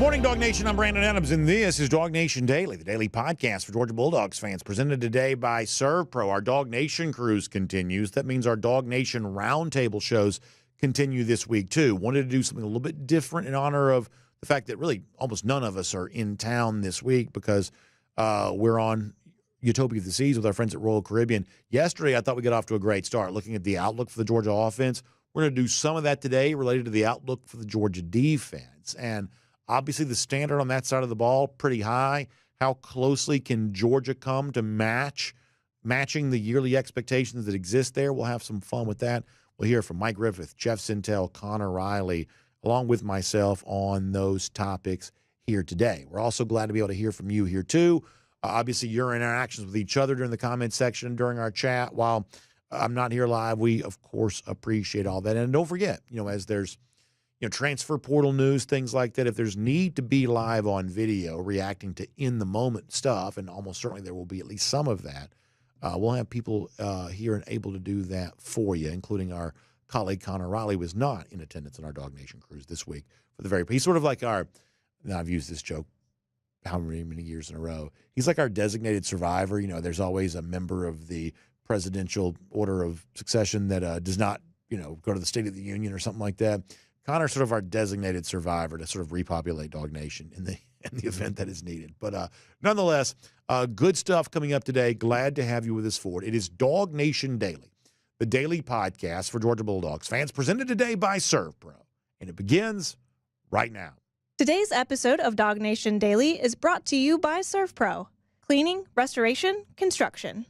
Good morning, Dog Nation. I'm Brandon Adams, and this is DawgNation Daily, the daily podcast for Georgia Bulldogs fans, presented today by ServPro. Our DawgNation cruise continues. That means our DawgNation roundtable shows continue this week, too. Wanted to do something a little bit different in honor of the fact that really almost none of us are in town this week because we're on Utopia of the Seas with our friends at Royal Caribbean. Yesterday, I thought we got off to a great start looking at the outlook for the Georgia offense. We're going to do some of that today related to the outlook for the Georgia defense. And obviously, the standard on that side of the ball, pretty high. How closely can Georgia come to matching the yearly expectations that exist there? We'll have some fun with that. We'll hear from Mike Griffith, Jeff Sintel, Connor Riley, along with myself on those topics here today. We're also glad to be able to hear from you here, too. Obviously, your interactions with each other during the comment section, during our chat. While I'm not here live, we, of course, appreciate all that. And don't forget, as there's transfer portal news, things like that. If there's need to be live on video reacting to in-the-moment stuff, and almost certainly there will be at least some of that, we'll have people here and able to do that for you, including our colleague Connor Riley was not in attendance on our DawgNation cruise this week. He's sort of like I've used this joke how many years in a row. He's like our designated survivor. There's always a member of the presidential order of succession that does not, go to the State of the Union or something like that. Connor's sort of our designated survivor to sort of repopulate DawgNation in the event that is needed. But nonetheless, good stuff coming up today. Glad to have you with us for it. It is DawgNation Daily, the daily podcast for Georgia Bulldogs fans, presented today by ServPro. And it begins right now. Today's episode of DawgNation Daily is brought to you by ServPro. Cleaning, restoration, construction.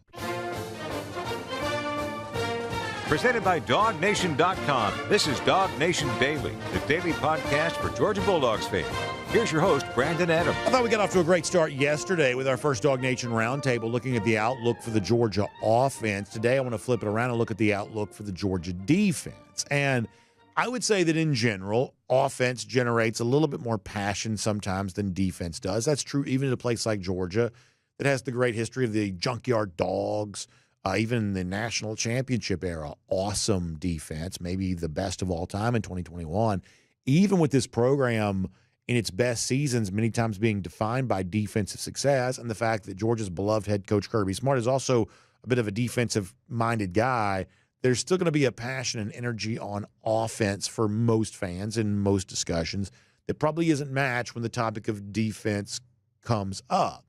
Presented by DawgNation.com. This is DawgNation Daily, the daily podcast for Georgia Bulldogs fans. Here's your host, Brandon Adams. I thought we got off to a great start yesterday with our first DawgNation roundtable, looking at the outlook for the Georgia offense. Today, I want to flip it around and look at the outlook for the Georgia defense. And I would say that in general, offense generates a little bit more passion sometimes than defense does. That's true even in a place like Georgia that has the great history of the Junkyard Dogs. Even in the national championship era, awesome defense, maybe the best of all time in 2021. Even with this program in its best seasons, many times being defined by defensive success, and the fact that Georgia's beloved head coach Kirby Smart is also a bit of a defensive-minded guy, there's still going to be a passion and energy on offense for most fans in most discussions that probably isn't matched when the topic of defense comes up.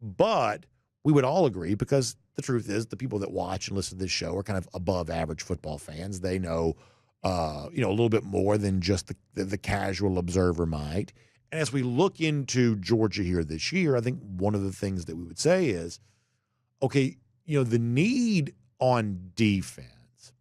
But we would all agree, because the truth is the people that watch and listen to this show are kind of above average football fans. They know, a little bit more than just the casual observer might. And as we look into Georgia here this year, I think one of the things that we would say is, okay, the need on defense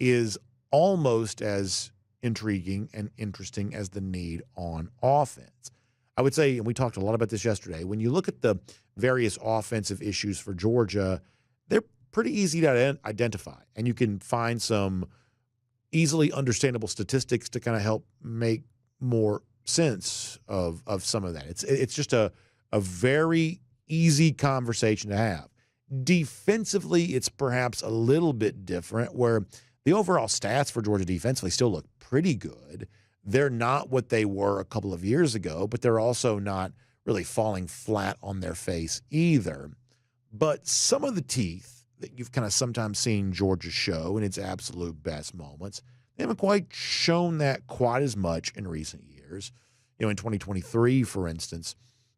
is almost as intriguing and interesting as the need on offense. I would say, and we talked a lot about this yesterday, when you look at the various offensive issues for Georgia, they're pretty easy to identify, and you can find some easily understandable statistics to kind of help make more sense of some of that. It's just a very easy conversation to have. Defensively, it's perhaps a little bit different, where the overall stats for Georgia defensively still look pretty good. They're not what they were a couple of years ago, but they're also not really falling flat on their face either. But some of the teeth that you've kind of sometimes seen Georgia show in its absolute best moments, they haven't quite shown that quite as much in recent years. In 2023, for instance,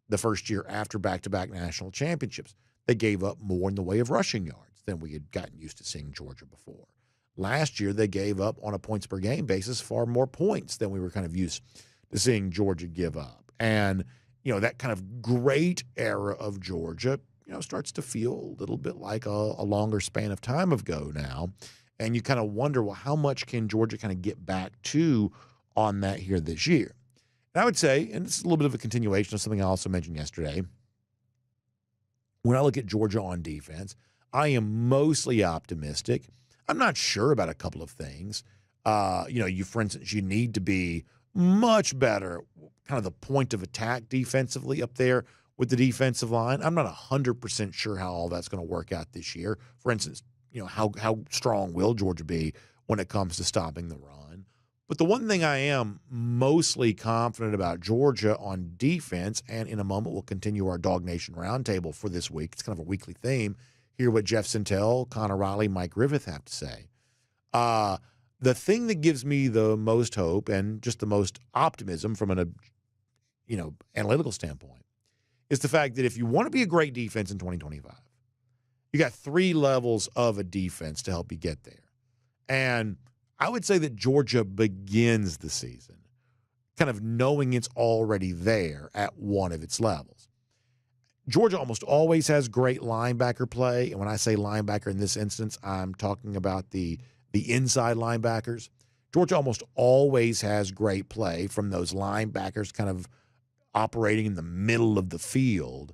the first year after back-to-back national championships, they gave up more in the way of rushing yards than we had gotten used to seeing Georgia before. Last year, they gave up on a points-per-game basis far more points than we were kind of used to seeing Georgia give up. And, that kind of great era of Georgia, starts to feel a little bit like a longer span of time ago now. And you kind of wonder, well, how much can Georgia kind of get back to on that here this year? And I would say, and this is a little bit of a continuation of something I also mentioned yesterday, when I look at Georgia on defense, I am mostly optimistic. I'm not sure about a couple of things. For instance, you need to be much better, kind of the point of attack defensively up there with the defensive line. I'm not 100% sure how all that's going to work out this year. For instance, how strong will Georgia be when it comes to stopping the run? But the one thing I am mostly confident about Georgia on defense, and in a moment we'll continue our DawgNation Roundtable for this week. It's kind of a weekly theme. Hear what Jeff Sintel, Connor Riley, Mike Griffith have to say. The thing that gives me the most hope and just the most optimism from an analytical standpoint is the fact that if you want to be a great defense in 2025, you got 3 levels of a defense to help you get there. And I would say that Georgia begins the season kind of knowing it's already there at one of its levels. Georgia almost always has great linebacker play. And when I say linebacker in this instance, I'm talking about the inside linebackers. Georgia almost always has great play from those linebackers kind of operating in the middle of the field.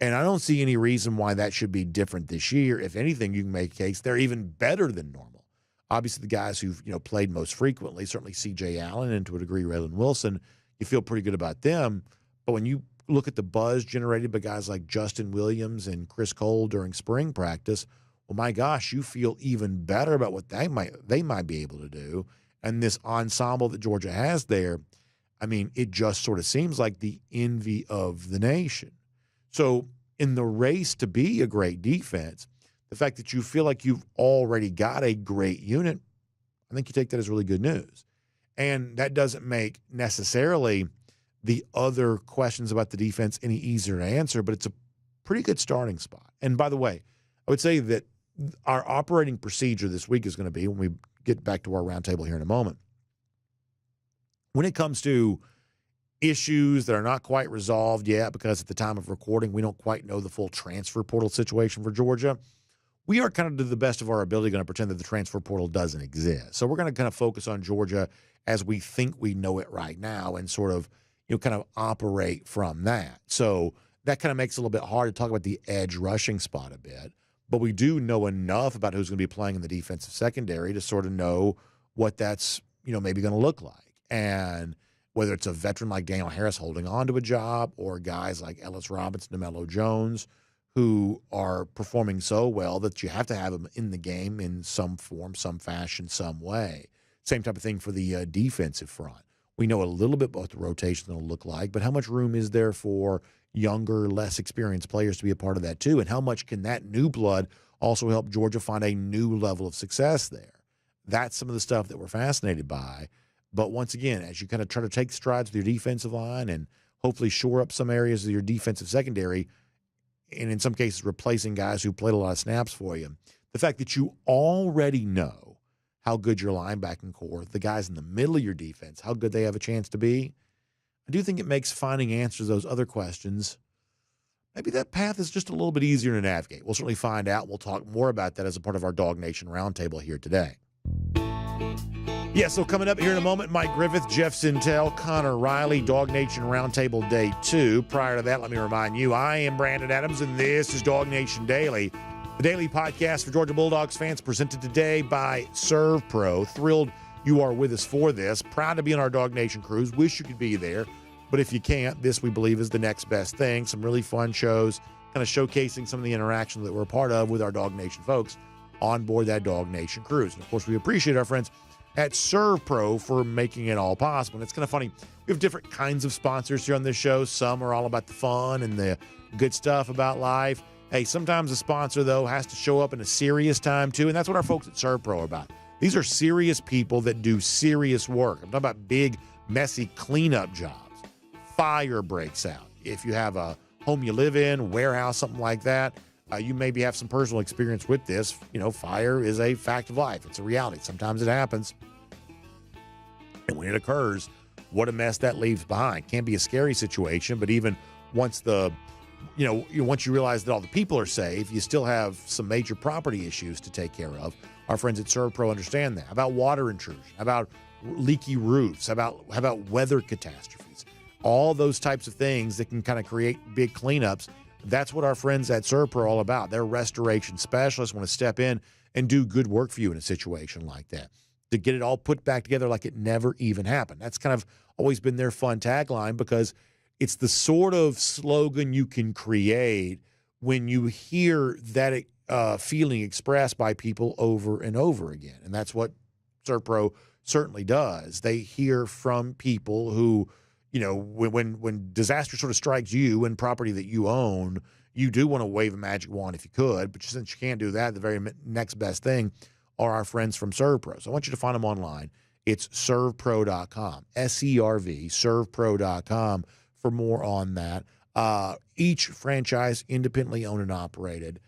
And I don't see any reason why that should be different this year. If anything, you can make a case they're even better than normal. Obviously, the guys who've played most frequently, certainly C.J. Allen and to a degree Raylan Wilson, you feel pretty good about them. But when you look at the buzz generated by guys like Justin Williams and Chris Cole during spring practice, well, my gosh, you feel even better about what they might be able to do. And this ensemble that Georgia has there, I mean, it just sort of seems like the envy of the nation. So in the race to be a great defense, the fact that you feel like you've already got a great unit, I think you take that as really good news. And that doesn't make necessarily the other questions about the defense any easier to answer, but it's a pretty good starting spot. And by the way, I would say that our operating procedure this week is going to be, when we get back to our roundtable here in a moment, when it comes to issues that are not quite resolved yet, because at the time of recording, we don't quite know the full transfer portal situation for Georgia, we are kind of, to the best of our ability, going to pretend that the transfer portal doesn't exist. So we're going to kind of focus on Georgia as we think we know it right now and sort of, kind of operate from that. So that kind of makes it a little bit hard to talk about the edge rushing spot a bit. But we do know enough about who's going to be playing in the defensive secondary to sort of know what that's, maybe going to look like. And whether it's a veteran like Daniel Harris holding on to a job, or guys like Ellis Robinson, DeMello Jones, who are performing so well that you have to have them in the game in some form, some fashion, some way. Same type of thing for the defensive front. We know a little bit about what the rotation is going to look like, but how much room is there for younger, less experienced players to be a part of that too? And how much can that new blood also help Georgia find a new level of success there? That's some of the stuff that we're fascinated by. But once again, as you kind of try to take strides with your defensive line and hopefully shore up some areas of your defensive secondary, and in some cases replacing guys who played a lot of snaps for you, the fact that you already know how good your linebacking core, the guys in the middle of your defense, how good they have a chance to be, I do think it makes finding answers to those other questions, maybe that path is just a little bit easier to navigate. We'll certainly find out. We'll talk more about that as a part of our DawgNation Roundtable here today. Yeah, so coming up here in a moment, Mike Griffith, Jeff Sintel, Connor Riley, DawgNation Roundtable Day 2. Prior to that, let me remind you, I am Brandon Adams, and this is DawgNation Daily, the daily podcast for Georgia Bulldogs fans, presented today by ServPro. Thrilled you are with us for this. Proud to be on our DawgNation cruise. Wish you could be there, but if you can't, this, we believe, is the next best thing. Some really fun shows, kind of showcasing some of the interactions that we're a part of with our DawgNation folks on board that DawgNation cruise. And, of course, we appreciate our friends at ServPro for making it all possible. And it's kind of funny. We have different kinds of sponsors here on this show. Some are all about the fun and the good stuff about life. Hey, sometimes a sponsor, though, has to show up in a serious time, too, and that's what our folks at ServPro are about. These are serious people that do serious work. I'm talking about big, messy cleanup jobs. Fire breaks out. If you have a home you live in, warehouse, something like that, you maybe have some personal experience with this. Fire is a fact of life. It's a reality. Sometimes it happens. And when it occurs, what a mess that leaves behind. Can't be a scary situation, but even once once you realize that all the people are safe, you still have some major property issues to take care of. Our friends at ServPro understand that. How about water intrusion? How about leaky roofs? How about weather catastrophes? All those types of things that can kind of create big cleanups. That's what our friends at ServPro are all about. They're restoration specialists, want to step in and do good work for you in a situation like that, to get it all put back together like it never even happened. That's kind of always been their fun tagline, because it's the sort of slogan you can create when you hear that feeling expressed by people over and over again. And that's what ServPro certainly does. They hear from people who, when disaster sort of strikes you and property that you own, you do want to wave a magic wand if you could, but since you can't do that, the very next best thing are our friends from ServPro. So I want you to find them online. It's servpro.com, S-E-R-V, servpro.com for more on that. Each franchise independently owned and operated.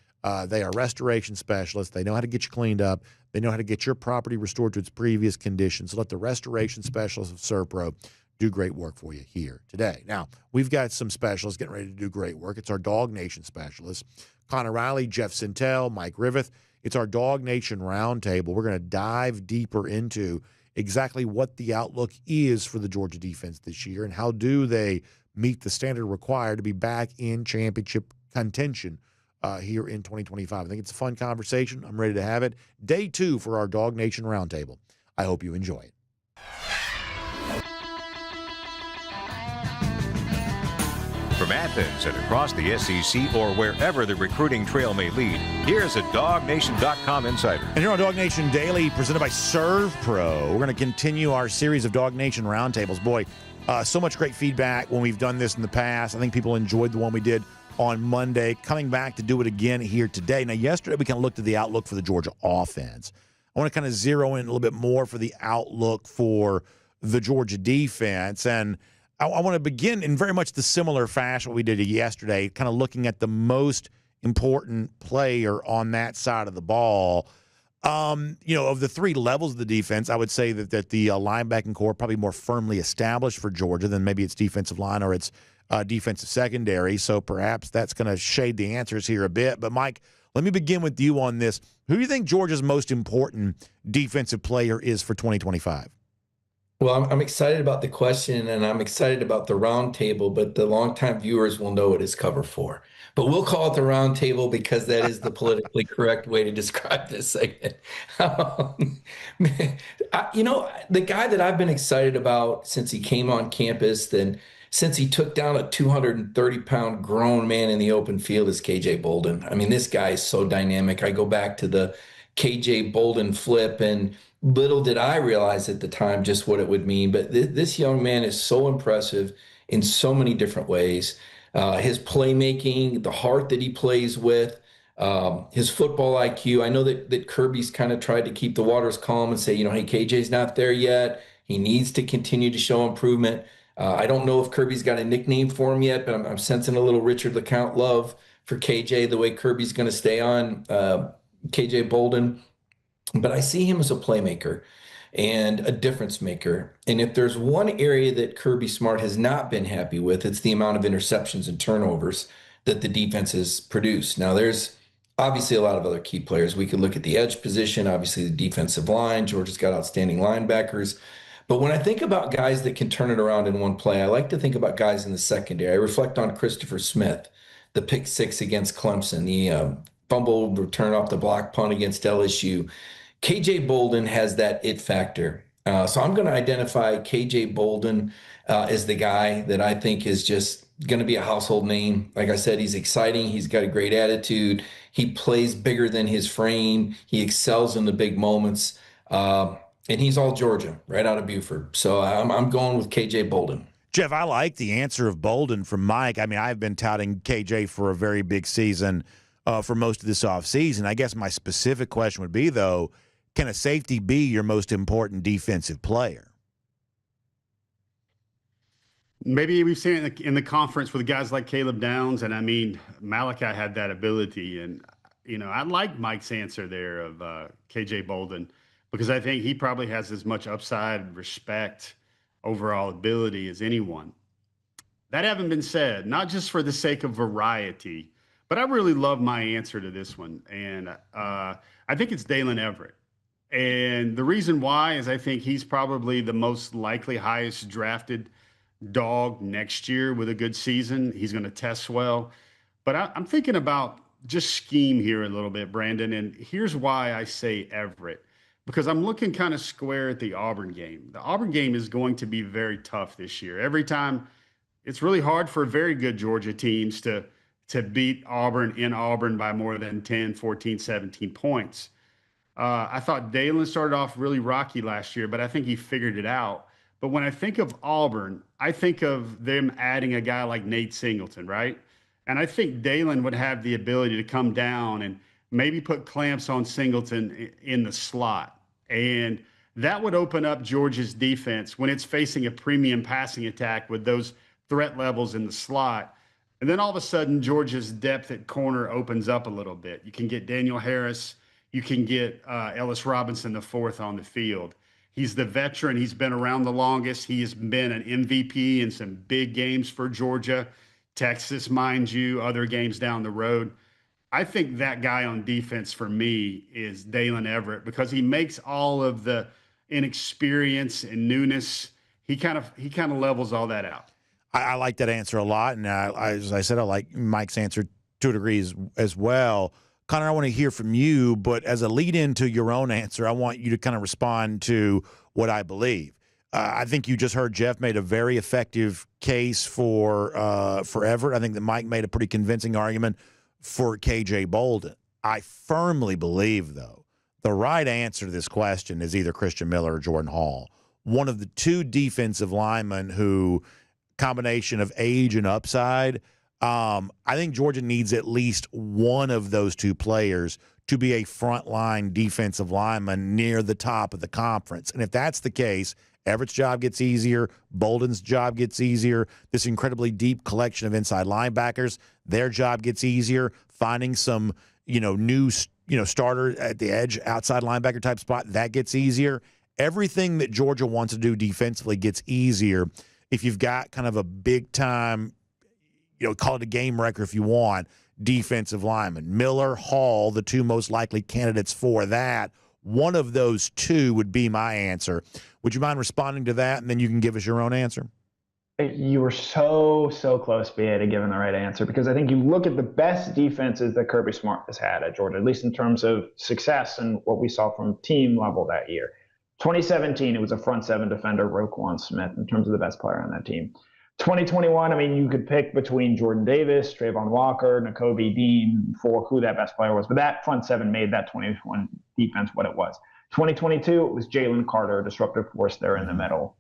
They are restoration specialists. They know how to get you cleaned up. They know how to get your property restored to its previous condition. So let the restoration specialists of ServPro do great work for you here today. Now, we've got some specialists getting ready to do great work. It's our DawgNation specialists, Connor Riley, Jeff Sintel, Mike Riveth. It's our DawgNation Roundtable. We're going to dive deeper into exactly what the outlook is for the Georgia defense this year and how do they meet the standard required to be back in championship contention here in 2025. I think it's a fun conversation. I'm ready to have it. Day 2 for our DawgNation Roundtable. I hope you enjoy it. From Athens and across the SEC or wherever the recruiting trail may lead, here's a DawgNation.com insider. And here on DawgNation Daily, presented by ServPro, we're going to continue our series of DawgNation Roundtables. Boy, so much great feedback when we've done this in the past. I think people enjoyed the one we did on Monday. Coming back to do it again here today. Now, yesterday we kind of looked at the outlook for the Georgia offense. I want to kind of zero in a little bit more for the outlook for the Georgia defense. And I want to begin in very much the similar fashion we did yesterday, kind of looking at the most important player on that side of the ball. Of the 3 levels of the defense, I would say that the linebacking core probably more firmly established for Georgia than maybe its defensive line or its defensive secondary. So perhaps that's going to shade the answers here a bit. But, Mike, let me begin with you on this. Who do you think Georgia's most important defensive player is for 2025? Well, I'm excited about the question, and I'm excited about the roundtable, but the longtime viewers will know it is cover 4. But we'll call it the roundtable because that is the politically correct way to describe this segment. The guy that I've been excited about since he came on campus and since he took down a 230-pound grown man in the open field is KJ Balden. I mean, this guy is so dynamic. I go back to the KJ Balden flip, and little did I realize at the time just what it would mean. But this young man is so impressive in so many different ways. His playmaking, the heart that he plays with, his football IQ. I know that Kirby's kind of tried to keep the waters calm and say, hey, KJ's not there yet. He needs to continue to show improvement. I don't know if Kirby's got a nickname for him yet, but I'm sensing a little Richard LeCounte love for KJ, the way Kirby's going to stay on KJ Balden. But I see him as a playmaker and a difference maker. And if there's one area that Kirby Smart has not been happy with, it's the amount of interceptions and turnovers that the defense has produced. Now, there's obviously a lot of other key players. We could look at the edge position, obviously the defensive line. Georgia's got outstanding linebackers. But when I think about guys that can turn it around in one play, I like to think about guys in the secondary. I reflect on Christopher Smith, the pick 6 against Clemson, the fumble return off the block punt against LSU. KJ Balden has that it factor. So I'm going to identify KJ Balden as the guy that I think is just going to be a household name. Like I said, he's exciting. He's got a great attitude. He plays bigger than his frame. He excels in the big moments. And he's all Georgia, right out of Buford. So I'm going with KJ Balden. Jeff, I like the answer of Balden from Mike. I mean, I've been touting KJ for a very big season for most of this offseason. I guess my specific question would be, though, can a safety be your most important defensive player? Maybe we've seen it in the conference with guys like Caleb Downs. And, I mean, Malachi had that ability. And, I like Mike's answer there of KJ Balden, because I think he probably has as much upside, respect, overall ability as anyone. That having been said, not just for the sake of variety, but I really love my answer to this one. And I think it's Dalen Everett. And the reason why is I think he's probably the most likely highest drafted dog next year with a good season. He's going to test well. But I'm thinking about just scheme here a little bit, Brandon. And here's why I say Everett. Because I'm looking kind of square at the Auburn game. The Auburn game is going to be very tough this year. Every time, it's really hard for very good Georgia teams to beat Auburn in Auburn by more than 10, 14, 17 points. I thought Dalen started off really rocky last year, but I think he figured it out. But when I think of Auburn, I think of them adding a guy like Nate Singleton, right? And I think Dalen would have the ability to come down and maybe put clamps on Singleton in the slot. And that would open up Georgia's defense when it's facing a premium passing attack with those threat levels in the slot. And then all of a sudden, Georgia's depth at corner opens up a little bit. You can get Daniel Harris. You can get Ellis Robinson, the fourth on the field. He's the veteran. He's been around the longest. He has been an MVP in some big games for Georgia, Texas, mind you, other games down the road. I think that guy on defense for me is Dalen Everett because he makes all of the inexperience and newness. He kind of levels all that out. I like that answer a lot, and as I said, I like Mike's answer to a degree as well. Connor, I want to hear from you, but as a lead into your own answer, I want you to kind of respond to what I believe. I think you just heard Jeff made a very effective case for Everett. I think that Mike made a pretty convincing argument for KJ Balden. I firmly believe, though, the right answer to this question is either Christian Miller or Jordan Hall, one of the two defensive linemen who, combination of age and upside, I think Georgia needs at least one of those two players to be a frontline defensive lineman near the top of the conference. And if that's the case, Everett's job gets easier, Bolden's job gets easier, this incredibly deep collection of inside linebackers, their job gets easier, finding some, new, starter at the edge, outside linebacker type spot, that gets easier. Everything that Georgia wants to do defensively gets easier if you've got kind of a big time, call it a game wrecker if you want, defensive lineman. Miller, Hall, the two most likely candidates for that. One of those two would be my answer. Would you mind responding to that, and then you can give us your own answer? You were so close, BA, to giving the right answer, because I think you look at the best defenses that Kirby Smart has had at Georgia, at least in terms of success and what we saw from team level that year. 2017, it was a front seven defender, Roquan Smith, in terms of the best player on that team. 2021, you could pick between Jordan Davis, Trayvon Walker, Nakobe Dean for who that best player was, but that front seven made that 2021 defense what it was. 2022, it was Jalen Carter, a disruptive force there in the middle.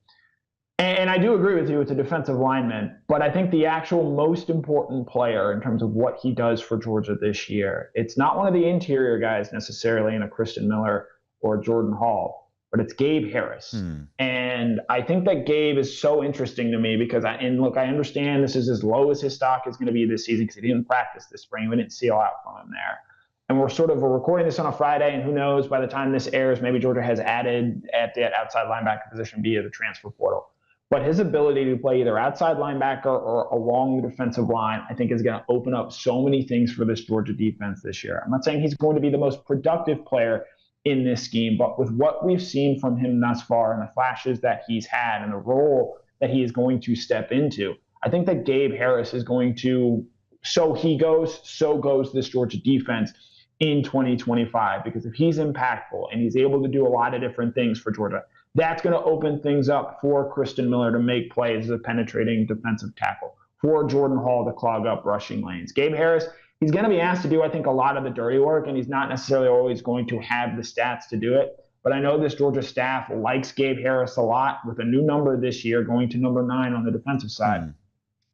And I do agree with you, it's a defensive lineman, but I think the actual most important player in terms of what he does for Georgia this year, it's not one of the interior guys necessarily in a Christian Miller or Jordan Hall, but it's Gabe Harris. And I think that Gabe is so interesting to me because I understand this is as low as his stock is going to be this season because he didn't practice this spring. We didn't see a lot from him there. And we're recording this on a Friday, and who knows, by the time this airs, maybe Georgia has added at that outside linebacker position via the transfer portal. But his ability to play either outside linebacker or along the defensive line, I think is going to open up so many things for this Georgia defense this year. I'm not saying he's going to be the most productive player in this scheme, but with what we've seen from him thus far and the flashes that he's had and the role that he is going to step into, I think that Gabe Harris is going to, so goes this Georgia defense in 2025, because if he's impactful and he's able to do a lot of different things for Georgia, that's going to open things up for Christian Miller to make plays as a penetrating defensive tackle, for Jordan Hall to clog up rushing lanes. Gabe Harris, he's going to be asked to do, I think, a lot of the dirty work, and he's not necessarily always going to have the stats to do it. But I know this Georgia staff likes Gabe Harris a lot, with a new number this year going to number 9 on the defensive side.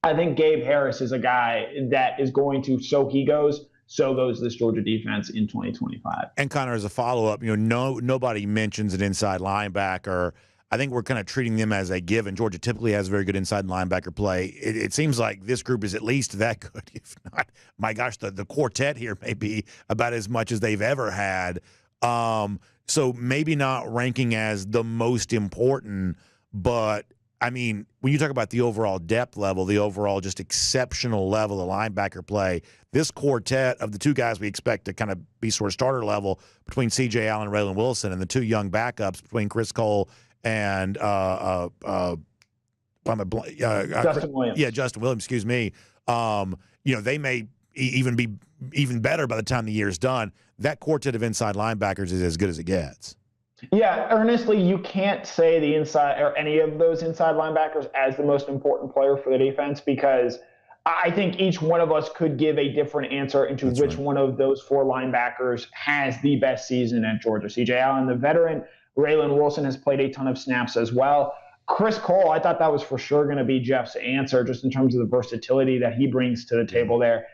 I think Gabe Harris is a guy that is going to, so goes this Georgia defense in 2025. And Connor, as a follow-up, nobody mentions an inside linebacker. I think we're kind of treating them as a given. Georgia typically has very good inside linebacker play. It seems like this group is at least that good, if not, my gosh, the quartet here may be about as much as they've ever had. So maybe not ranking as the most important, but I mean, when you talk about the overall depth level, the overall just exceptional level of linebacker play, this quartet of the two guys we expect to kind of be sort of starter level between C.J. Allen and Raylan Wilson, and the two young backups between Chris Cole and Justin Williams. Yeah, Justin Williams, excuse me. They may even be even better by the time the year's done. That quartet of inside linebackers is as good as it gets. Yeah, earnestly, you can't say the inside or any of those inside linebackers as the most important player for the defense, because I think each one of us could give a different answer into which one of those four linebackers has the best season at Georgia. C.J. Allen, the veteran. Raylan Wilson has played a ton of snaps as well. Chris Cole, I thought that was for sure going to be Jeff's answer, just in terms of the versatility that he brings to the table there.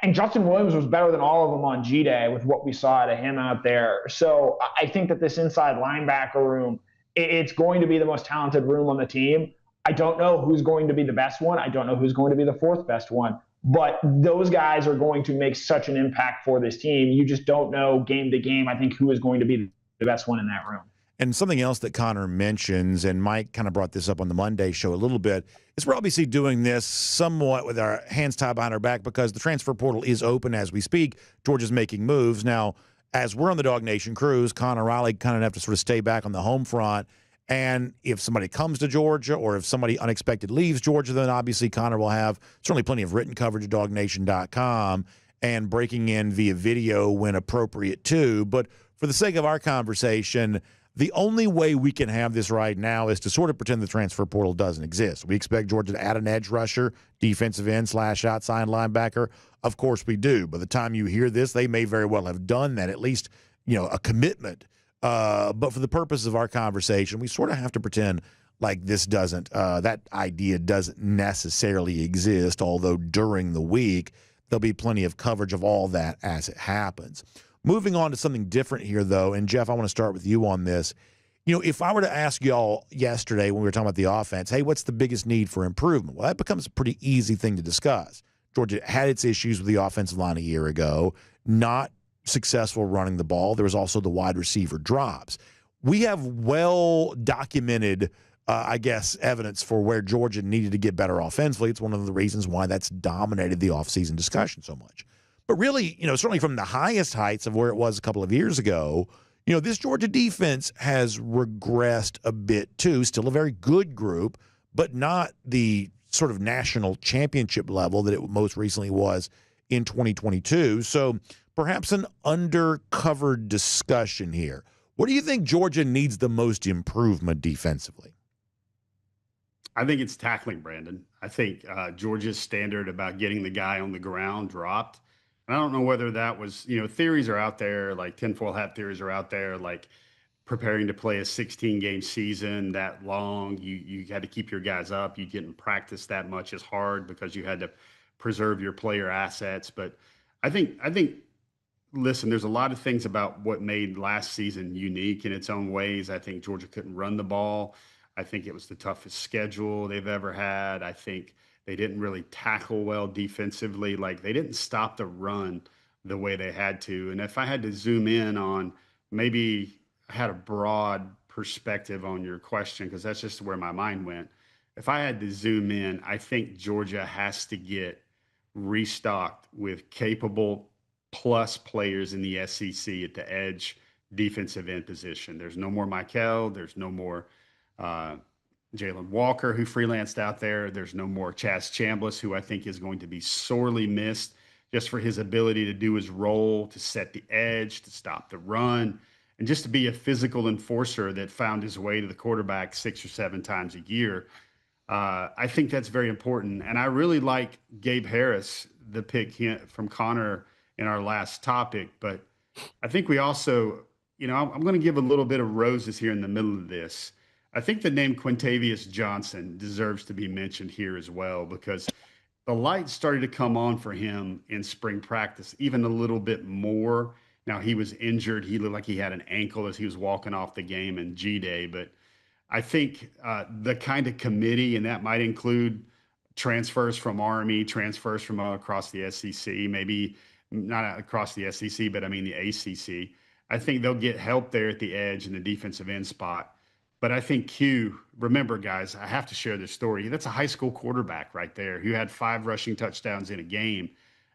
And Justin Williams was better than all of them on G-Day with what we saw out of him out there. So I think that this inside linebacker room, it's going to be the most talented room on the team. I don't know who's going to be the best one. I don't know who's going to be the fourth best one. But those guys are going to make such an impact for this team. You just don't know game to game, I think, who is going to be the best one in that room. And something else that Connor mentions, and Mike kind of brought this up on the Monday show a little bit, is we're obviously doing this somewhat with our hands tied behind our back because the transfer portal is open as we speak. Georgia's making moves. Now, as we're on the DawgNation cruise, Connor Riley kind of have to sort of stay back on the home front. And if somebody comes to Georgia or if somebody unexpected leaves Georgia, then obviously Connor will have certainly plenty of written coverage at DawgNation.com and breaking in via video when appropriate too. But for the sake of our conversation, the only way we can have this right now is to sort of pretend the transfer portal doesn't exist. We expect Georgia to add an edge rusher, defensive end / outside linebacker. Of course we do. By the time you hear this, they may very well have done that, at least, a commitment. But for the purpose of our conversation, we sort of have to pretend like this doesn't, that idea doesn't necessarily exist, although during the week, there'll be plenty of coverage of all that as it happens. Moving on to something different here, though, and Jeff, I want to start with you on this. If I were to ask y'all yesterday when we were talking about the offense, hey, what's the biggest need for improvement? Well, that becomes a pretty easy thing to discuss. Georgia had its issues with the offensive line a year ago, not successful running the ball. There was also the wide receiver drops. We have well-documented, evidence for where Georgia needed to get better offensively. It's one of the reasons why that's dominated the offseason discussion so much. But really, certainly from the highest heights of where it was a couple of years ago, this Georgia defense has regressed a bit too. Still a very good group, but not the sort of national championship level that it most recently was in 2022. So perhaps an undercovered discussion here. What do you think Georgia needs the most improvement defensively? I think it's tackling, Brandon. I think Georgia's standard about getting the guy on the ground dropped. I don't know whether that was, theories are out there, like tinfoil hat theories are out there, like preparing to play a 16-game season that long. You had to keep your guys up. You didn't practice that much as hard because you had to preserve your player assets. But I think, listen, there's a lot of things about what made last season unique in its own ways. I think Georgia couldn't run the ball. I think it was the toughest schedule they've ever had. I think they didn't really tackle well defensively. Like, they didn't stop the run the way they had to. And if I had to zoom in on, maybe I had a broad perspective on your question, because that's just where my mind went. If I had to zoom in, I think Georgia has to get restocked with capable plus players in the SEC at the edge defensive end position. There's no more Michael. There's no more Jalen Walker, who freelanced out there. There's no more Chaz Chambliss, who I think is going to be sorely missed just for his ability to do his role, to set the edge, to stop the run, and just to be a physical enforcer that found his way to the quarterback 6 or 7 times a year. I think that's very important. And I really like Gabe Harris, the pick from Connor in our last topic. But I think we also, I'm going to give a little bit of roses here in the middle of this. I think the name Quintavious Johnson deserves to be mentioned here as well, because the light started to come on for him in spring practice, even a little bit more. Now, he was injured. He looked like he had an ankle as he was walking off the game in G-Day. But I think the kind of committee, and that might include transfers from Army, transfers from across the SEC, maybe not across the SEC, but I mean the ACC. I think they'll get help there at the edge and the defensive end spot. But I think remember, guys, I have to share this story. That's a high school quarterback right there who had 5 rushing touchdowns in a game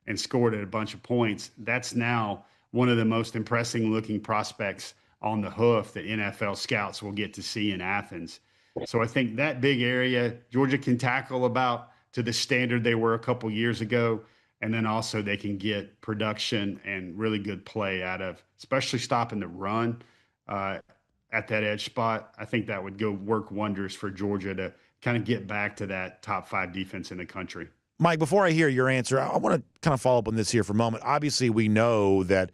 and scored a bunch of points. That's now one of the most impressive looking prospects on the hoof that NFL scouts will get to see in Athens. So I think that big area, Georgia can tackle about to the standard they were a couple years ago. And then also they can get production and really good play out of, especially stopping the run at that edge spot. I think that would go work wonders for Georgia to kind of get back to that top 5 defense in the country. Mike, before I hear your answer, I want to kind of follow up on this here for a moment. Obviously, we know that,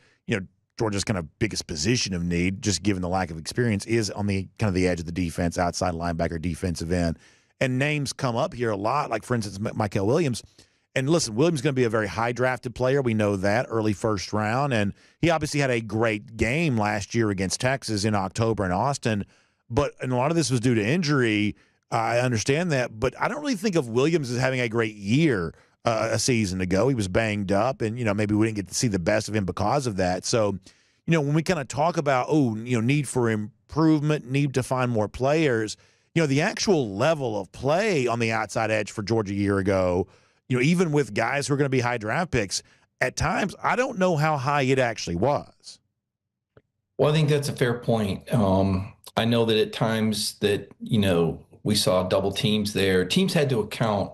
Georgia's kind of biggest position of need, just given the lack of experience, is on the kind of the edge of the defense, outside linebacker, defensive end. And names come up here a lot, like, for instance, Mykel Williams. And listen, Williams is going to be a very high-drafted player. We know that, early first round. And he obviously had a great game last year against Texas in October in Austin. And a lot of this was due to injury. I understand that. But I don't really think of Williams as having a great year a season ago. He was banged up, and, maybe we didn't get to see the best of him because of that. So, when we kind of talk about, need for improvement, need to find more players, the actual level of play on the outside edge for Georgia a year ago, even with guys who are going to be high draft picks, at times, I don't know how high it actually was. Well, I think that's a fair point. I know that at times that, we saw double teams there. Teams had to account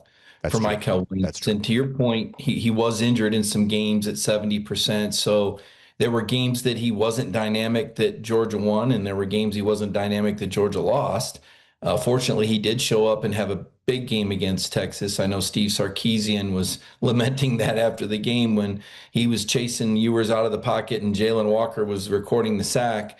for Mykel Williams. And to your point, he was injured in some games at 70%. So there were games that he wasn't dynamic that Georgia won, and there were games he wasn't dynamic that Georgia lost. Fortunately, he did show up and have a big game against Texas. I know Steve Sarkisian was lamenting that after the game when he was chasing Ewers out of the pocket and Jalen Walker was recording the sack.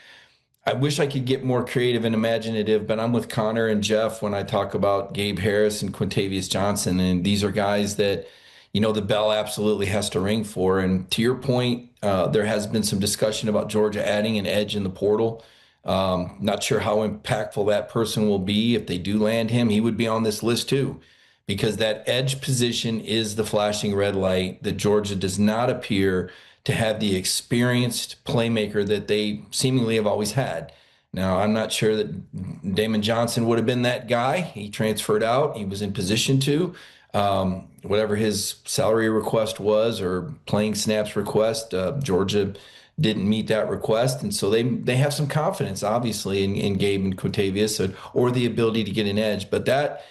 I wish I could get more creative and imaginative, but I'm with Connor and Jeff when I talk about Gabe Harris and Quintavious Johnson. And these are guys that, the bell absolutely has to ring for. And to your point, there has been some discussion about Georgia adding an edge in the portal. Not sure how impactful that person will be. If they do land him, he would be on this list too, because that edge position is the flashing red light that Georgia does not appear to have the experienced playmaker that they seemingly have always had. Now, I'm not sure that Damon Johnson would have been that guy. He transferred out. He was in position to. Whatever his salary request was or playing snaps request, Georgia didn't meet that request. And so they have some confidence, obviously, in Gabe and Quintavious or the ability to get an edge. But that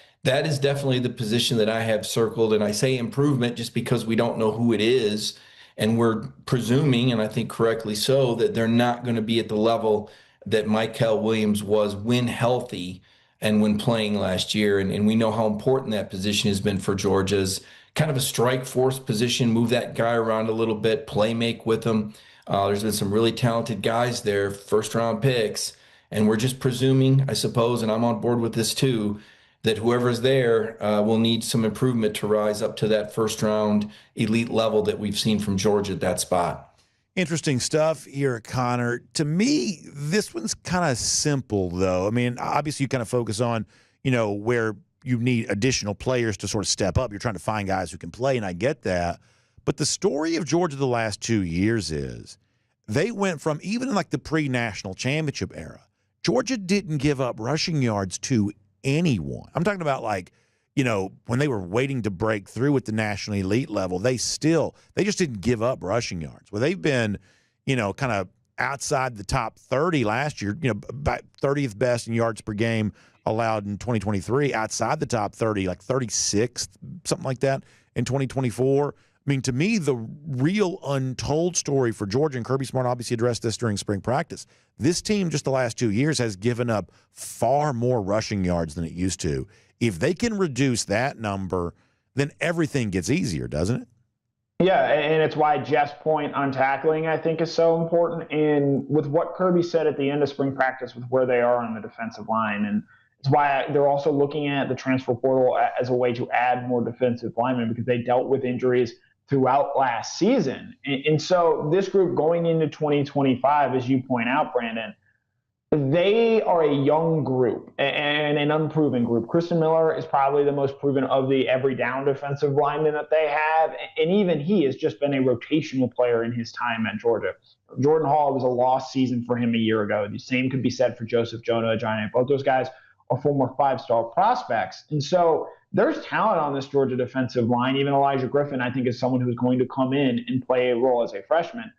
is definitely the position that I have circled. And I say improvement just because we don't know who it is. And we're presuming, and I think correctly so, that they're not going to be at the level that Mykel Williams was when healthy and when playing last year. And we know how important that position has been for Georgia's kind of a strike force position, move that guy around a little bit, play make with him. There's been some really talented guys there, first-round picks. And we're just presuming, I suppose, and I'm on board with this too, that whoever's there will need some improvement to rise up to that first-round elite level that we've seen from Georgia at that spot. Interesting stuff here, Connor. To me, this one's kind of simple, though. I mean, obviously you kind of focus on, where you need additional players to sort of step up. You're trying to find guys who can play, and I get that. But the story of Georgia the last 2 years is they went from, even in like the pre-national championship era, Georgia didn't give up rushing yards to anyone. I'm talking about when they were waiting to break through at the national elite level, they just didn't give up rushing yards. Well, they've been, kind of outside the top 30 last year, about 30th best in yards per game allowed in 2023, outside the top 30, like 36th, something like that in 2024. I mean, to me, the real untold story for Georgia, and Kirby Smart obviously addressed this during spring practice, this team just the last 2 years has given up far more rushing yards than it used to. If they can reduce that number, then everything gets easier, doesn't it? Yeah, and it's why Jeff's point on tackling, I think, is so important. And with what Kirby said at the end of spring practice with where they are on the defensive line, and it's why they're also looking at the transfer portal as a way to add more defensive linemen because they dealt with injuries throughout last season. And so this group going into 2025, as you point out, Brandon, they are a young group and an unproven group. Christian Miller is probably the most proven of the every down defensive lineman that they have. And even he has just been a rotational player in his time at Georgia. Jordan Hall was a lost season for him a year ago. The same could be said for Joseph Jonah Ajayi. Both those guys are former five-star prospects. And so there's talent on this Georgia defensive line. Even Elijah Griffin, I think, is someone who's going to come in and play a role as a freshman.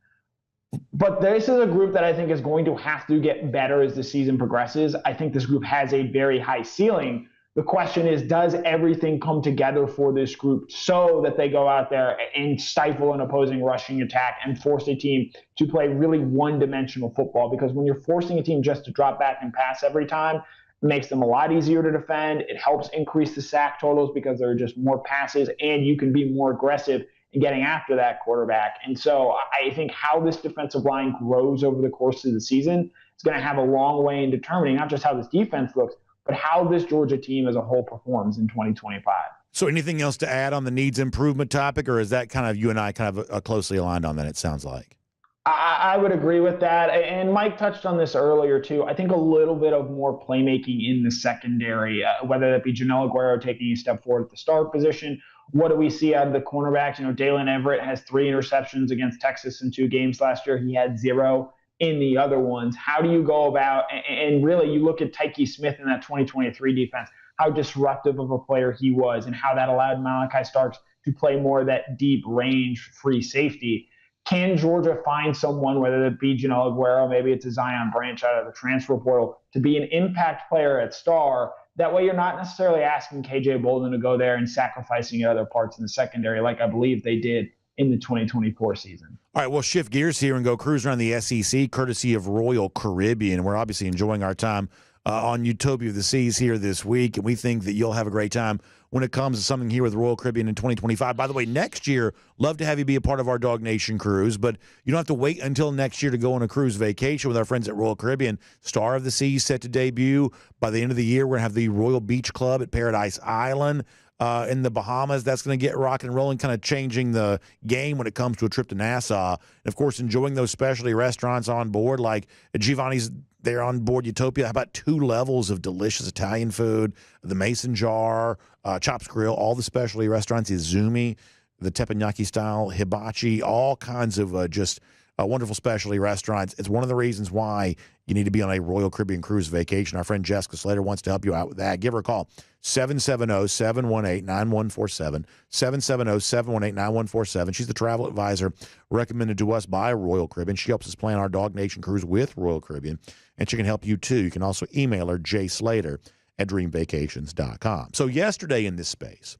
But this is a group that I think is going to have to get better as the season progresses. I think this group has a very high ceiling. The question is, does everything come together for this group so that they go out there and stifle an opposing rushing attack and force a team to play really one-dimensional football? Because when you're forcing a team just to drop back and pass every time, makes them a lot easier to defend. It helps increase the sack totals because there are just more passes, and you can be more aggressive in getting after that quarterback. And so I think how this defensive line grows over the course of the season is going to have a long way in determining not just how this defense looks, but how this Georgia team as a whole performs in 2025. So anything else to add on the needs improvement topic, or is that kind of you and I kind of closely aligned on that, it sounds like? I would agree with that. And Mike touched on this earlier, too. I think a little bit of more playmaking in the secondary, whether that be Janelle Aguero taking a step forward at the start position. What do we see out of the cornerbacks? Dalen Everett has 3 interceptions against Texas in 2 games last year. He had 0 in the other ones. How do you go about, and really you look at Tyke Smith in that 2023 defense, how disruptive of a player he was and how that allowed Malachi Starks to play more of that deep range free safety. Can Georgia find someone, whether it be Janelle Aguero, maybe it's a Zion Branch out of the transfer portal, to be an impact player at star? That way you're not necessarily asking KJ Balden to go there and sacrificing other parts in the secondary like I believe they did in the 2024 season. All right, we'll shift gears here and go cruise around the SEC, courtesy of Royal Caribbean. We're obviously enjoying our time on Utopia of the Seas here this week, and we think that you'll have a great time when it comes to something here with Royal Caribbean in 2025. By the way, next year, love to have you be a part of our DawgNation cruise, but you don't have to wait until next year to go on a cruise vacation with our friends at Royal Caribbean. Star of the Seas set to debut. By the end of the year, we're going to have the Royal Beach Club at Paradise Island in the Bahamas. That's going to get rock and rolling, kind of changing the game when it comes to a trip to Nassau. And, of course, enjoying those specialty restaurants on board, like Giovanni's there on board Utopia. How about 2 levels of delicious Italian food, the Mason Jar, Chops Grill, all the specialty restaurants, Izumi, the teppanyaki style, hibachi, all kinds of just wonderful specialty restaurants. It's one of the reasons why you need to be on a Royal Caribbean cruise vacation. Our friend Jessica Slater wants to help you out with that. Give her a call, 770-718-9147, 770-718-9147. She's the travel advisor recommended to us by Royal Caribbean. She helps us plan our DawgNation cruise with Royal Caribbean, and she can help you too. You can also email her, jslater@dreamvacations.com. So yesterday in this space,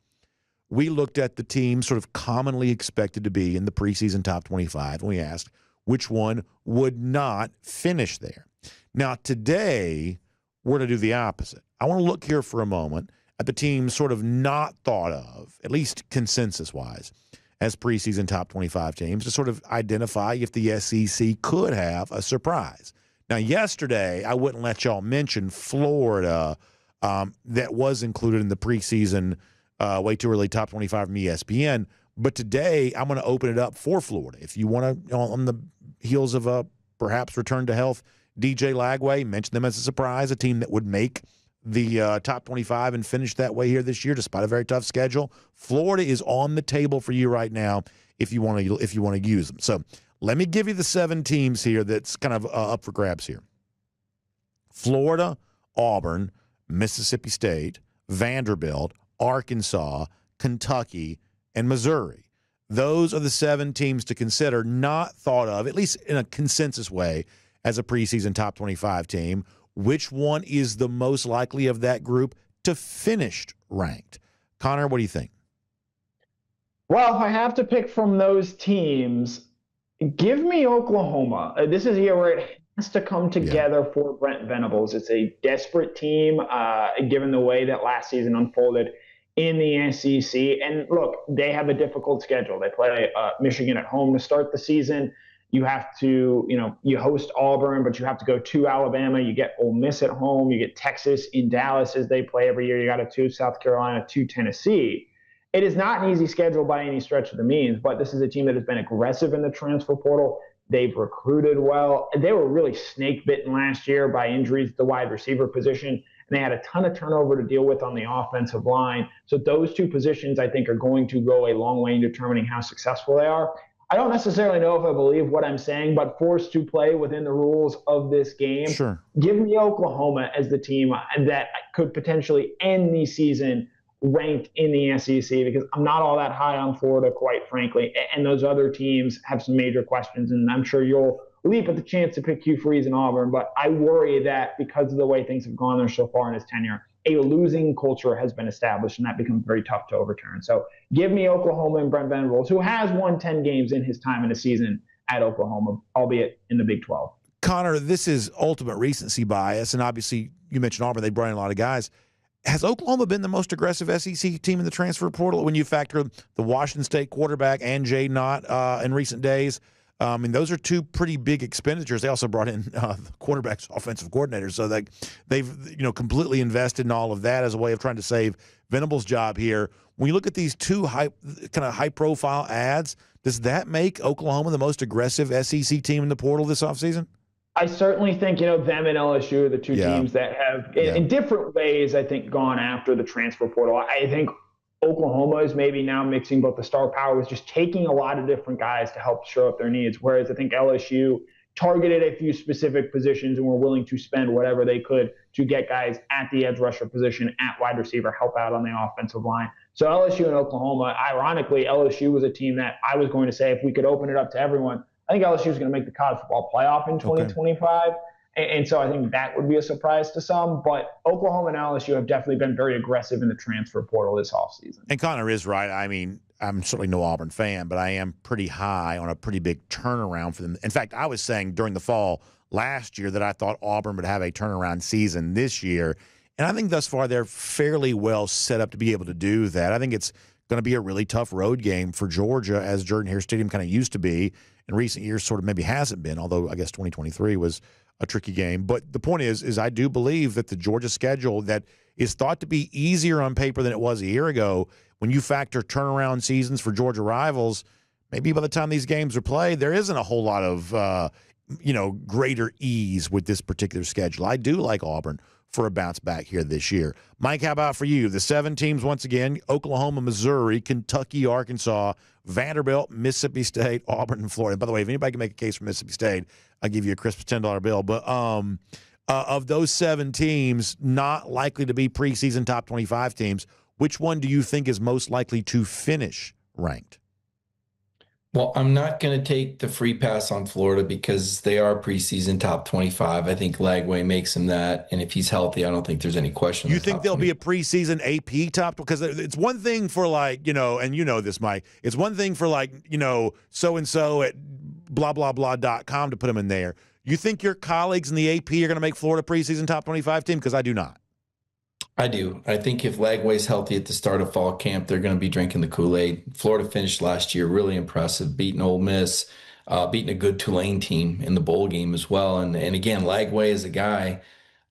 we looked at the teams sort of commonly expected to be in the preseason top 25, and we asked which one would not finish there. Now, today, we're going to do the opposite. I want to look here for a moment at the teams sort of not thought of, at least consensus-wise, as preseason top 25 teams to sort of identify if the SEC could have a surprise. Now, yesterday, I wouldn't let y'all mention Florida that was included in the preseason way too early top 25 from ESPN. But today, I'm going to open it up for Florida. If you want to, on the heels of a perhaps return to health, DJ Lagway, mention them as a surprise, a team that would make the top 25 and finish that way here this year, despite a very tough schedule. Florida is on the table for you right now if you want to use them. So let me give you the 7 teams here that's kind of up for grabs here. Florida, Auburn, Mississippi State, Vanderbilt, Arkansas, Kentucky, and Missouri. Those are the 7 teams to consider, not thought of, at least in a consensus way, as a preseason top 25 team. Which one is the most likely of that group to finish ranked? Connor, what do you think? Well, if I have to pick from those teams, give me Oklahoma. This is a year where it has to come together for Brent Venables. It's a desperate team, given the way that last season unfolded in the SEC. And look, they have a difficult schedule. They play Michigan at home to start the season. You have to, you host Auburn, but you have to go to Alabama. You get Ole Miss at home. You get Texas in Dallas as they play every year. You got a 2 South Carolina, 2 Tennessee. It is not an easy schedule by any stretch of the means, but this is a team that has been aggressive in the transfer portal. They've recruited well. They were really snake bitten last year by injuries at the wide receiver position, and they had a ton of turnover to deal with on the offensive line. So those 2 positions, I think, are going to go a long way in determining how successful they are. I don't necessarily know if I believe what I'm saying, but forced to play within the rules of this game. Sure. Give me Oklahoma as the team that could potentially end the season ranked in the SEC, because I'm not all that high on Florida, quite frankly. And those other teams have some major questions, and I'm sure you'll leap at the chance to pick Hugh Freeze and Auburn. But I worry that because of the way things have gone there so far in his tenure, a losing culture has been established, and that becomes very tough to overturn. So give me Oklahoma and Brent Venables, who has won 10 games in his time in a season at Oklahoma, albeit in the Big 12. Connor, this is ultimate recency bias, and obviously, you mentioned Auburn, they brought in a lot of guys. Has Oklahoma been the most aggressive SEC team in the transfer portal when you factor the Washington State quarterback and Jay Knott in recent days? And those are two pretty big expenditures. They also brought in the quarterback's offensive coordinator, so they've completely invested in all of that as a way of trying to save Venable's job here. When you look at these two high-profile ads, does that make Oklahoma the most aggressive SEC team in the portal this offseason? I certainly think, them and LSU are the two teams that have, in different ways, I think, gone after the transfer portal. I think Oklahoma is maybe now mixing both the star power with just taking a lot of different guys to help show up their needs, whereas I think LSU targeted a few specific positions and were willing to spend whatever they could to get guys at the edge rusher position, at wide receiver, help out on the offensive line. So LSU and Oklahoma, ironically, LSU was a team that I was going to say if we could open it up to everyone, I think LSU is going to make the college football playoff in 2025. And so I think that would be a surprise to some. But Oklahoma and LSU have definitely been very aggressive in the transfer portal this offseason. And Connor is right. I mean, I'm certainly no Auburn fan, but I am pretty high on a pretty big turnaround for them. In fact, I was saying during the fall last year that I thought Auburn would have a turnaround season this year. And I think thus far they're fairly well set up to be able to do that. I think it's going to be a really tough road game for Georgia, as Jordan-Hare Stadium kind of used to be. In recent years, sort of maybe hasn't been, although I guess 2023 was a tricky game. But the point is I do believe that the Georgia schedule that is thought to be easier on paper than it was a year ago, when you factor turnaround seasons for Georgia rivals, maybe by the time these games are played, there isn't a whole lot of greater ease with this particular schedule. I do like Auburn for a bounce back here this year. Mike, how about for you? The 7 teams, once again, Oklahoma, Missouri, Kentucky, Arkansas, Vanderbilt, Mississippi State, Auburn, and Florida. By the way, if anybody can make a case for Mississippi State, I'll give you a crisp $10 bill. But of those 7 teams, not likely to be preseason top 25 teams, which one do you think is most likely to finish ranked? Well, I'm not going to take the free pass on Florida because they are preseason top 25. I think Lagway makes him that. And if he's healthy, I don't think there's any question. You think they'll be a preseason AP top? Because it's one thing for and you know this, Mike. It's one thing for so-and-so at blah-blah-blah.com to put them in there. You think your colleagues in the AP are going to make Florida preseason top 25 team? Because I do not. I do. I think if Lagway's healthy at the start of fall camp, they're going to be drinking the Kool-Aid. Florida finished last year really impressive, beating Ole Miss, beating a good Tulane team in the bowl game as well. And again, Lagway is a guy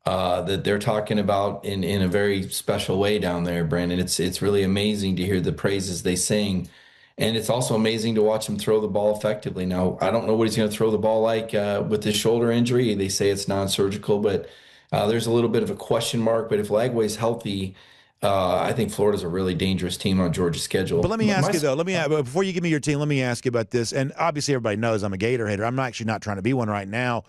that they're talking about in a very special way down there, Brandon. It's really amazing to hear the praises they sing. And it's also amazing to watch him throw the ball effectively. Now, I don't know what he's going to throw the ball like with his shoulder injury. They say it's non-surgical, but there's a little bit of a question mark. But if Lagway's healthy, I think Florida's a really dangerous team on Georgia's schedule. But let me ask you, though. Before you give me your team, let me ask you about this. And obviously everybody knows I'm a Gator hater. I'm actually not trying to be one right now.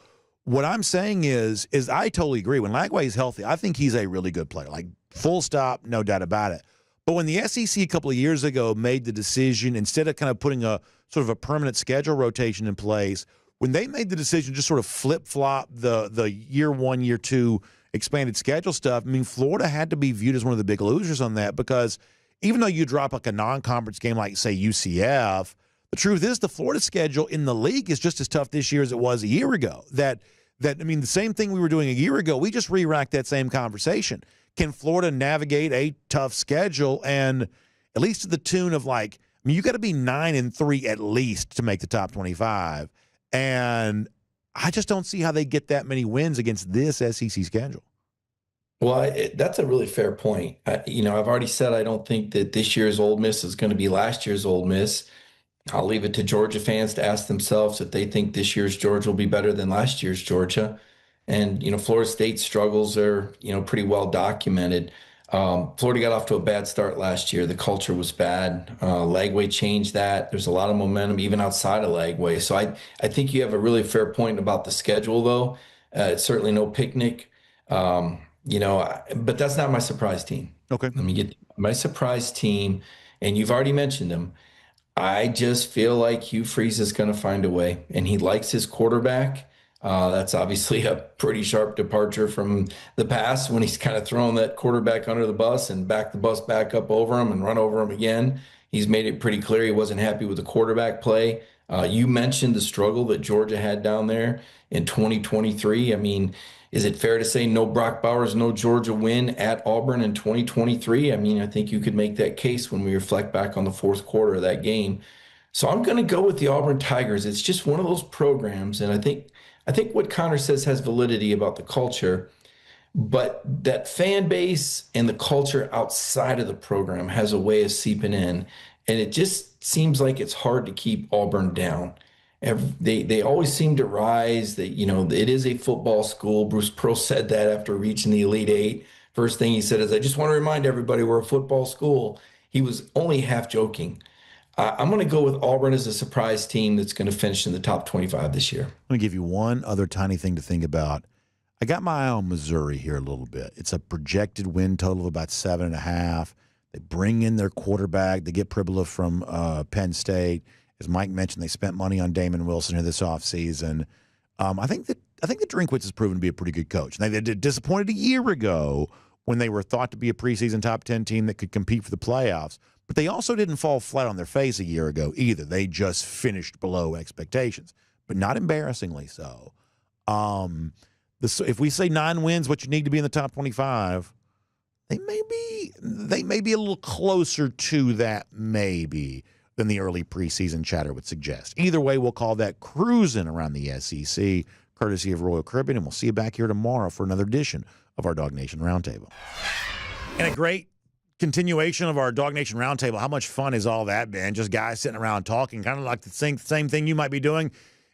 What I'm saying is I totally agree. When Lagway's healthy, I think he's a really good player. Like, full stop, no doubt about it. But when the SEC a couple of years ago made the decision, instead of kind of putting a sort of a permanent schedule rotation in place, when they made the decision to just sort of flip-flop the year 1, year 2 expanded schedule stuff, I mean, Florida had to be viewed as one of the big losers on that, because even though you drop like a non-conference game like, say, UCF, the truth is the Florida schedule in the league is just as tough this year as it was a year ago. The same thing we were doing a year ago, we just re-racked that same conversation. Can Florida navigate a tough schedule, and at least to the tune of you got to be 9-3 at least to make the top 25. And I just don't see how they get that many wins against this SEC schedule. Well, that's a really fair point. I've already said I don't think that this year's Ole Miss is going to be last year's Ole Miss. I'll leave it to Georgia fans to ask themselves if they think this year's Georgia will be better than last year's Georgia. And, Florida State's struggles are, pretty well documented. Florida got off to a bad start last year. The culture was bad. Lagway changed that. There's a lot of momentum even outside of Lagway. So I think you have a really fair point about the schedule, though. It's certainly no picnic, but that's not my surprise team. Okay. Let me get my surprise team, and you've already mentioned them. I just feel like Hugh Freeze is going to find a way, and he likes his quarterback. That's obviously a pretty sharp departure from the past when he's kind of thrown that quarterback under the bus and backed the bus back up over him and run over him again. He's made it pretty clear he wasn't happy with the quarterback play. You mentioned the struggle that Georgia had down there in 2023. I mean, is it fair to say no Brock Bowers, no Georgia win at Auburn in 2023? I mean, I think you could make that case when we reflect back on the fourth quarter of that game. So I'm going to go with the Auburn Tigers. It's just one of those programs, and I think what Connor says has validity about the culture. But that fan base and the culture outside of the program has a way of seeping in. And it just seems like it's hard to keep Auburn down. They always seem to rise. It is a football school. Bruce Pearl said that after reaching the Elite Eight. First thing he said is, I just want to remind everybody we're a football school. He was only half joking. I'm going to go with Auburn as a surprise team that's going to finish in the top 25 this year. I'm going to give you one other tiny thing to think about. I got my eye on Missouri here a little bit. It's a projected win total of about 7.5. They bring in their quarterback. They get Pribula from Penn State. As Mike mentioned, they spent money on Damon Wilson here this offseason. I think that Drinkwitz has proven to be a pretty good coach. They did disappointed a year ago when they were thought to be a preseason top 10 team that could compete for the playoffs. But they also didn't fall flat on their face a year ago either. They just finished below expectations, but not embarrassingly so. If we say 9 wins, what you need to be in the top 25, they may be a little closer to that maybe than the early preseason chatter would suggest. Either way, we'll call that cruising around the SEC, courtesy of Royal Caribbean, and we'll see you back here tomorrow for another edition of our DawgNation Roundtable. And a great continuation of our DawgNation Roundtable. How much fun has all that been? Just guys sitting around talking, kind of like the same thing you might be doing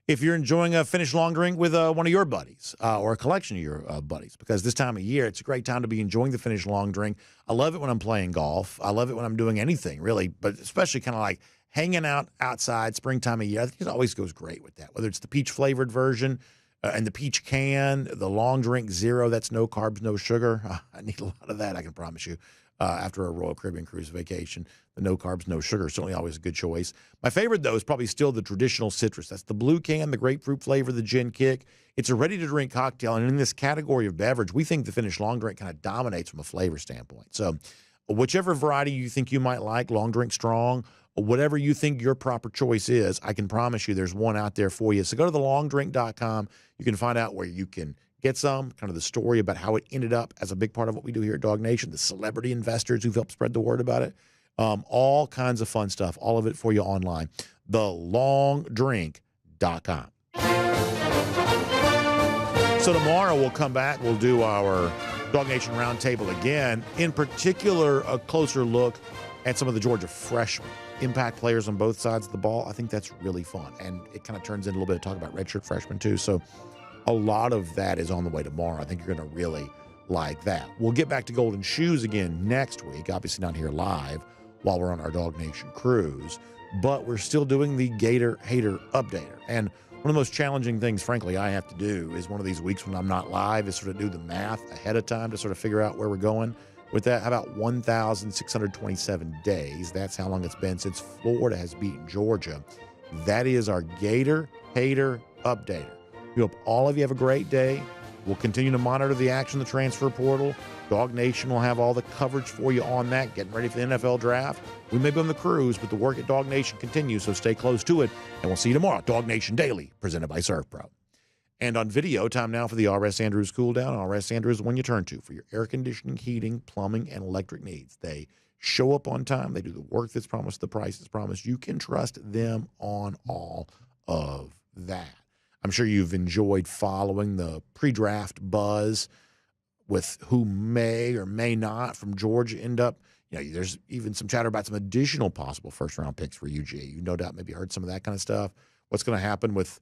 if you're enjoying a finished long drink with one of your buddies or a collection of your buddies, because this time of year, it's a great time to be enjoying the finished long drink. I love it when I'm playing golf. I love it when I'm doing anything, really, but especially kind of like hanging out outside, springtime of year. I think it always goes great with that, whether it's the peach-flavored version and the peach can, the long drink zero, that's no carbs, no sugar. I need a lot of that, I can promise you. After a Royal Caribbean cruise vacation, the no carbs, no sugar, certainly always a good choice. My favorite, though, is probably still the traditional citrus. That's the blue can, the grapefruit flavor, the gin kick. It's a ready-to-drink cocktail, and in this category of beverage, we think the finished long drink kind of dominates from a flavor standpoint. So whichever variety you think you might like, long drink, strong, whatever you think your proper choice is, I can promise you there's one out there for you. So go to thelongdrink.com. You can find out where you can get some, kind of the story about how it ended up as a big part of what we do here at DawgNation, the celebrity investors who've helped spread the word about it, all kinds of fun stuff, all of it for you online, thelongdrink.com. So tomorrow we'll come back, we'll do our DawgNation Roundtable again, in particular a closer look at some of the Georgia freshmen, impact players on both sides of the ball. I think that's really fun, and it kind of turns into a little bit of talk about redshirt freshmen too, so a lot of that is on the way tomorrow. I think you're going to really like that. We'll get back to Golden Shoes again next week, obviously not here live while we're on our DawgNation cruise, but we're still doing the Gator Hater Updater. And one of the most challenging things, frankly, I have to do is one of these weeks when I'm not live is sort of do the math ahead of time to sort of figure out where we're going with that. How about 1,627 days? That's how long it's been since Florida has beaten Georgia. That is our Gator Hater Updater. We hope all of you have a great day. We'll continue to monitor the action of the transfer portal. DawgNation will have all the coverage for you on that, getting ready for the NFL draft. We may be on the cruise, but the work at DawgNation continues, so stay close to it. And we'll see you tomorrow. DawgNation Daily, presented by ServPro. And on video, time now for the R.S. Andrews Cool Down. R.S. Andrews is the one you turn to for your air conditioning, heating, plumbing, and electric needs. They show up on time. They do the work that's promised, the price that's promised. You can trust them on all of that. I'm sure you've enjoyed following the pre-draft buzz with who may or may not from Georgia end up. There's even some chatter about some additional possible first-round picks for UGA. You no doubt maybe heard some of that kind of stuff. What's going to happen with,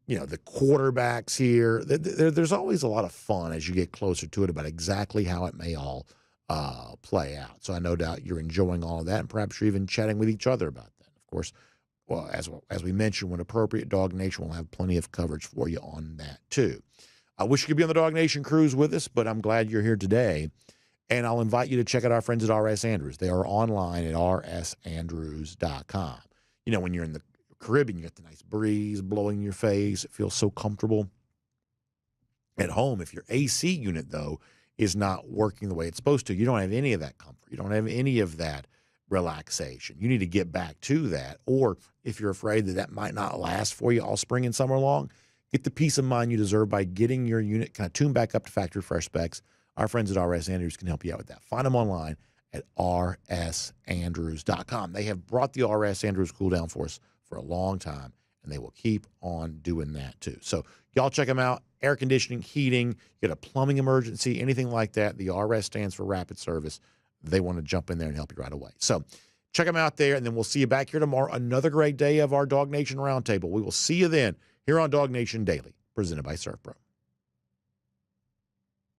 the quarterbacks here? There's always a lot of fun as you get closer to it about exactly how it may all play out. So I no doubt you're enjoying all of that, and perhaps you're even chatting with each other about that. Of course, well, as we mentioned, when appropriate, DawgNation will have plenty of coverage for you on that too. I wish you could be on the DawgNation cruise with us, but I'm glad you're here today. And I'll invite you to check out our friends at R.S. Andrews. They are online at rsandrews.com. When you're in the Caribbean, you get the nice breeze blowing in your face. It feels so comfortable. At home, if your AC unit, though, is not working the way it's supposed to, you don't have any of that comfort. You don't have any of that relaxation. You need to get back to that. Or if you're afraid that that might not last for you all spring and summer long, get the peace of mind you deserve by getting your unit kind of tuned back up to factory fresh specs. Our friends at RS Andrews can help you out with that. Find them online at rsandrews.com. They have brought the RS Andrews cool down for us for a long time, and they will keep on doing that too. So y'all check them out. Air conditioning, heating, get a plumbing emergency, anything like that. The RS stands for rapid service. They want to jump in there and help you right away. So check them out there, and then we'll see you back here tomorrow. Another great day of our Dog Nation Roundtable. We will see you then here on Dog Nation Daily, presented by SurfPro.